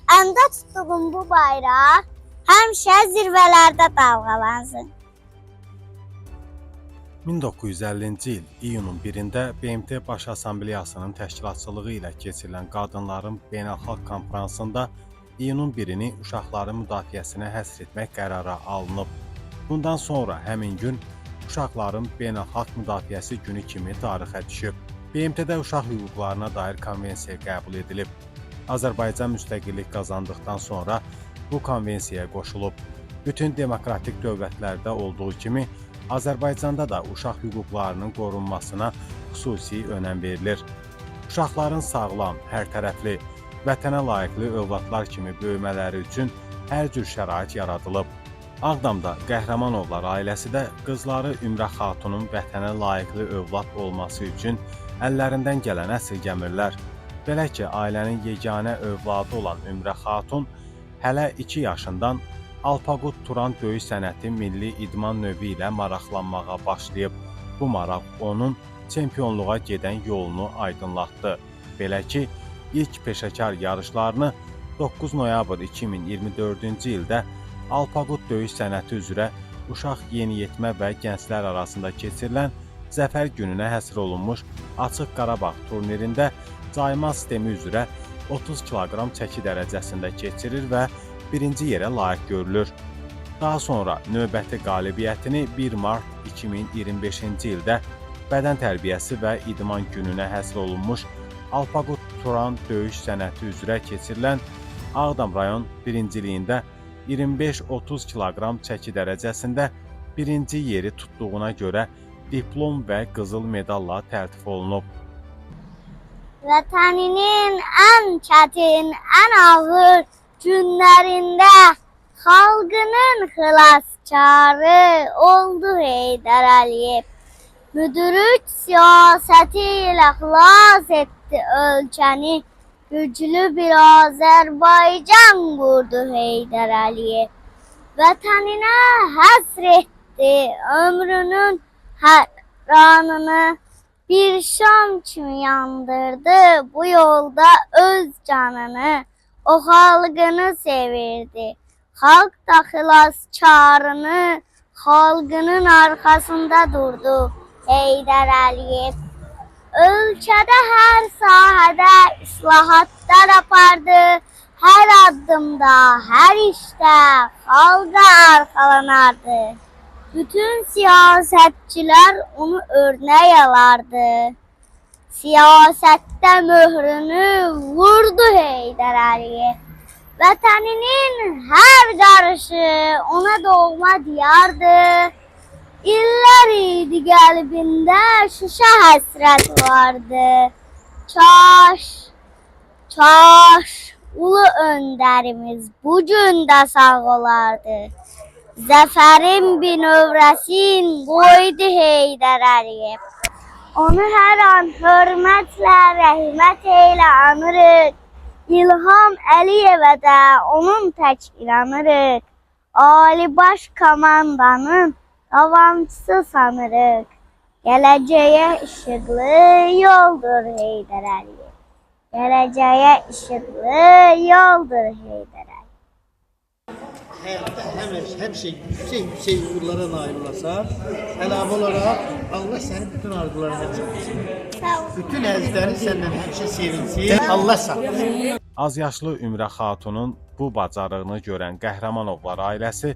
Əmdə tutduğum bu bayraq həmişə zirvələrdə dalğalansın. 1950-ci il iyunun 1-də BMT Baş Assambleyasının təşkilatçılığı ilə keçirilən Qadınların Beynəlxalq Konfransında iyunun 1-ni uşaqların müdafiəsinə həsr etmək qərarı alınıb. Bundan sonra həmin gün Uşaqların Beynəlxalq Müdafiəsi Günü kimi tarixə düşüb. BMT-də uşaq hüquqlarına dair konvensiya qəbul edilib. Azərbaycan müstəqillik qazandıqdan sonra bu konvensiyaya qoşulub. Bütün demokratik dövlətlərdə olduğu kimi Azərbaycanda da uşaq hüquqlarının qorunmasına xüsusi önəm verilir. Uşaqların sağlam, hərtərəfli, vətənə layiqli övladlar kimi böyümələri üçün hər cür şərait yaradılıb. Ağdamda Qəhrəmanovlar ailəsi də qızları Ümrə Xatunun vətənə layiqli övlad olması üçün əllərindən gələn əsirgəmirlər. Belə ki, ailənin yeganə övladı olan Ümrə Xatun hələ 2 yaşından Alpaqut Turan döyüş sənəti milli idman növü ilə maraqlanmağa başlayıb. Bu maraq onun çempionluğa gedən yolunu aydınlatdı. Belə ki, ilk peşəkar yarışlarını 9 noyabr 2024-cü ildə Alpaqut döyüş sənəti üzrə uşaq yeniyetmə və gənclər arasında keçirilən Zəfər gününə həsr olunmuş Açıq Qarabağ turnirində cayma sistemi üzrə 30 kiloqram çəki dərəcəsində keçirir və birinci yerə layiq görülür. Daha sonra növbəti qalibiyyətini 1 mart 2025-ci ildə bədən tərbiyəsi və idman gününə həsr olunmuş Alpaqut Turan döyüş sənəti üzrə keçirilən Ağdam rayon birinciliyində 25-30 kiloqram çəki dərəcəsində birinci yeri tutduğuna görə diplom və qızıl medalla təltif olunub. Vətəninin ən çətin, ən ağır günlərində xalqının xilaskarı oldu Heydər Əliyev. Müdrik siyasəti ilə xilas etdi ölkəni. Güclü bir Azərbaycan qurdu Heydər Əliyev. Vətəninə həsr etdi ömrünün hər anını. Bir şam kimi yandırdı bu yolda öz canını. O xalqını sevirdi. Xalq da xilaskarını, xalqının arxasında durdu Heydər Əliyev. Ölkədə hər sahədə islahatlar apardı, hər addımda, hər işdə xalqa arxalanardı. Bütün siyasətçilər onu örnək alardı. Siyasətdə möhrünü vurdu Heydər Əliyev. Vətəninin hər qarışı ona doğma diyardı. İllər idi qəlbində Şuşa həsrət vardı. Kaş ulu öndərimiz bu gün də sağ olardı. Zəfərin binövrəsin qoydu Heydər Əliyev. Onu hər an hörmətlə, rəhmət ilə anırıq. İlham Əliyevə də onun tək inanırıq. Ali Baş Komandanın davamçısı sanırıq. Gələcəyə işıqlı yoldur Heydər Əliyev. Gələcəyə işıqlı yoldur Heydər Əliyev. Hayatta her şey yüksek uğurlara nail olasın. Əlavə olaraq Allah sənin bütün arzularına çatdırsın. Bütün əzizlərin səndən həmişə sevinsin. Allah sağlasın. Az yaşlı Ümrə Xatunun bu bacarığını görən Qəhrəmanovlar ailəsi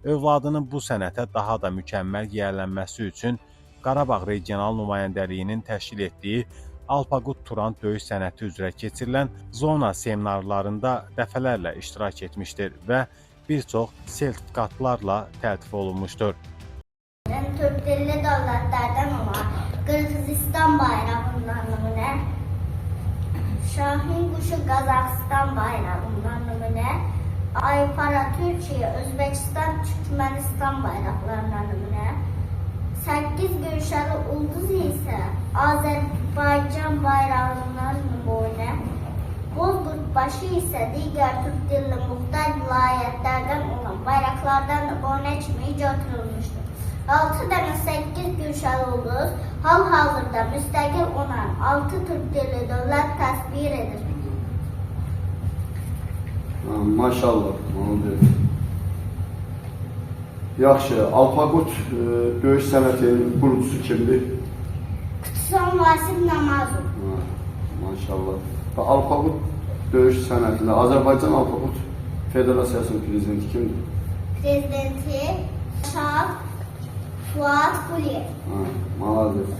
övladının bu sənətə daha da mükəmməl yiyələnməsi üçün Qarabağ Regional Nümayəndəliyinin təşkil etdiyi Alpaqut Turan döyüş sənəti üzrə keçirilən zona seminarlarında dəfələrlə iştirak etmişdir və bir çox sertifikatlarla təltif olunmuşdur. Türk dilli dövlətlərdən olan Qırğızistan bayrağından nümunə, Şahin quşu Qazaxıstan bayrağından nümunə, Aypara Türkiyə, Özbəkistan, Türkmənistan bayraqlarından nümunə, 8 gülşəli ulduz isə Azərbaycan bayrağından nümunə, Bozqurt başı isə digər Türk dilli muxtar vilayətlərdən olan bayraqlardan nümunə kimi götürülmüşdür. 6 dənə 8 gülşəli ulduz hal-hazırda müstəqil olan 6 Türk dilli dövlət təsvir edir. Maşallah, onu deyim. Yaxşı, Alpaqut döyüş sənətinin qurucusu kimdir? Kutusan Vasif Namazov. Maşallah. Və Alpaqut döyüş sənətində Azərbaycan Alpaqut Federasiyasının prezidenti kimdir? Prezidenti Şah Fuad Quliyev. Malazgirt.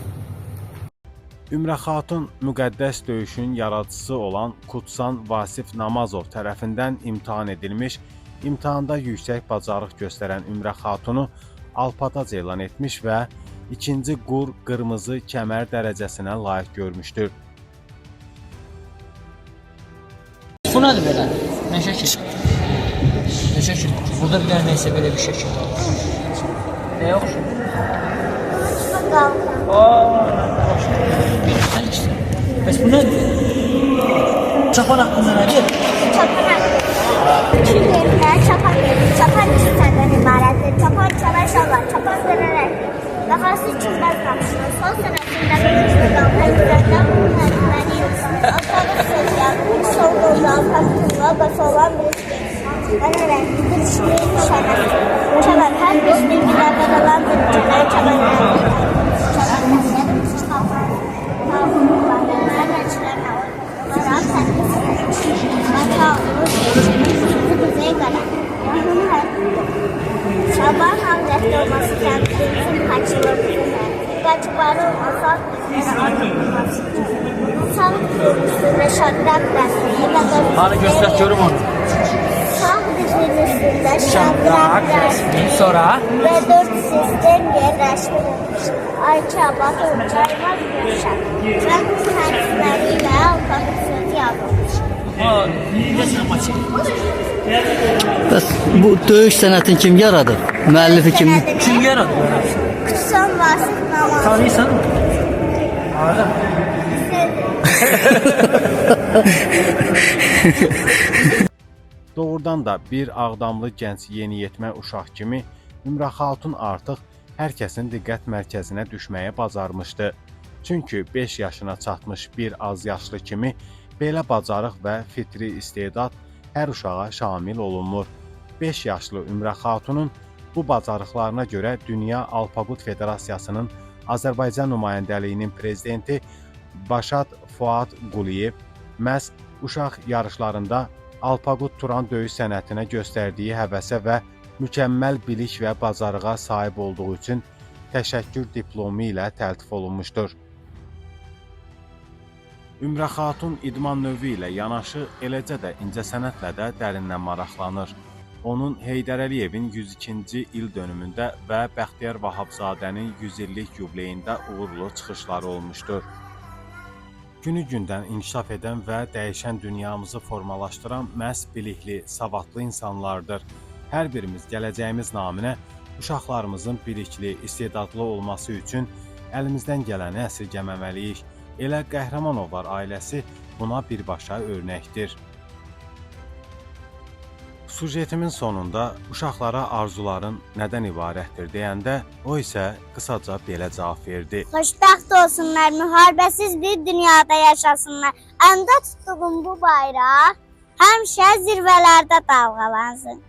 Ümrə Xatun müqəddəs döyüşün yaradıcısı olan Kutsan Vasif Namazov tərəfindən imtahan edilmiş, imtahanda yüksək bacarıq göstərən Ümrə Xatunu Alpatac elan etmiş və ikinci qur qırmızı kəmər dərəcəsinə layiq görmüşdür. Bu nədir belə? Nə şəkil? Nə şəkil? Burada bir dənə neysə belə bir şəkil. Nə yoxdur? Sən ikisi. Bəs bu nədir? Çapan haqqında nədir? Çapan çapan çiçəkdən ibarətdir. Çapan çalar şallar, çapan verərək. Yaxası çizməz qapışır. Son sənəsində bir qalxan üzərində bunun hədməni Alpaqut sözlər, sol qolda Alpaqutla bası olan bir verərək bir işləyib şənəsi. Çalar hər bir bilgilərdə qalan bir çalar çalarlar. Çalar təsədir, çıxallar. Mərmərçilər olaraq təsədir. Hata olur, kuzey qalan. Şaban Hazretli olması kendimizin kaçırıldığını, kaçıbarı olmasa sağlık üstünde şadrak resmi. Hani göster görüm onu. Sağlık üstünde şadrak resmi. Sonra? Ve 4 sistem yerleştirilmiş. Ayça Batı Uçaymaz Gülşen. Ve kendileriyle Alpaqut sözü yazılmış. Necə maçı? Bəs bu döyüş sənətini kim yaradı? Müəllifi kimdir? Kim yaradı? Kutusan Vasif Namazov. Tanıyırsan mı? Arada. Doğrudan da bir Ağdamlı gənc yeniyetmə uşaq kimi Ümrə Xatun artıq hər kəsin diqqət mərkəzinə düşməyə bacarmışdı. Çünki 5 yaşına çatmış bir az yaşlı kimi belə bacarıq və fitri istedad hər uşağa şamil olunmur. 5 yaşlı Ümrə Xatunun bu bacarıqlarına görə Dünya Alpaqut Federasiyasının Azərbaycan nümayəndəliyinin prezidenti Başat Fuad Quliyev məhz uşaq yarışlarında Alpaqut Turan döyüş sənətinə göstərdiyi həvəsə və mükəmməl bilik və bacarığa sahib olduğu üçün təşəkkür diplomu ilə təltif olunmuşdur. Ümrə Xatun idman növü ilə yanaşı, eləcə də incəsənətlə də dərindən maraqlanır. Onun Heydər Əliyevin 102-ci il dönümündə və Bəxtiyar Vahabzadənin 100 illik yubileyində uğurlu çıxışları olmuşdur. Günü-gündən inkişaf edən və dəyişən dünyamızı formalaşdıran məhz bilikli, savadlı insanlardır. Hər birimiz gələcəyimiz naminə uşaqlarımızın bilikli, istedadlı olması üçün əlimizdən gələni əsirgəməməliyik. Elə Qəhrəmanovlar ailəsi buna birbaşa örnəkdir. Sujetimin sonunda uşaqlara arzuların nədən ibarətdir deyəndə, o isə qısaca belə cavab verdi. Xoşbəxt olsunlar, müharibəsiz bir dünyada yaşasınlar. Əmdə tutduğum bu bayraq həmişə zirvələrdə dalğalansın.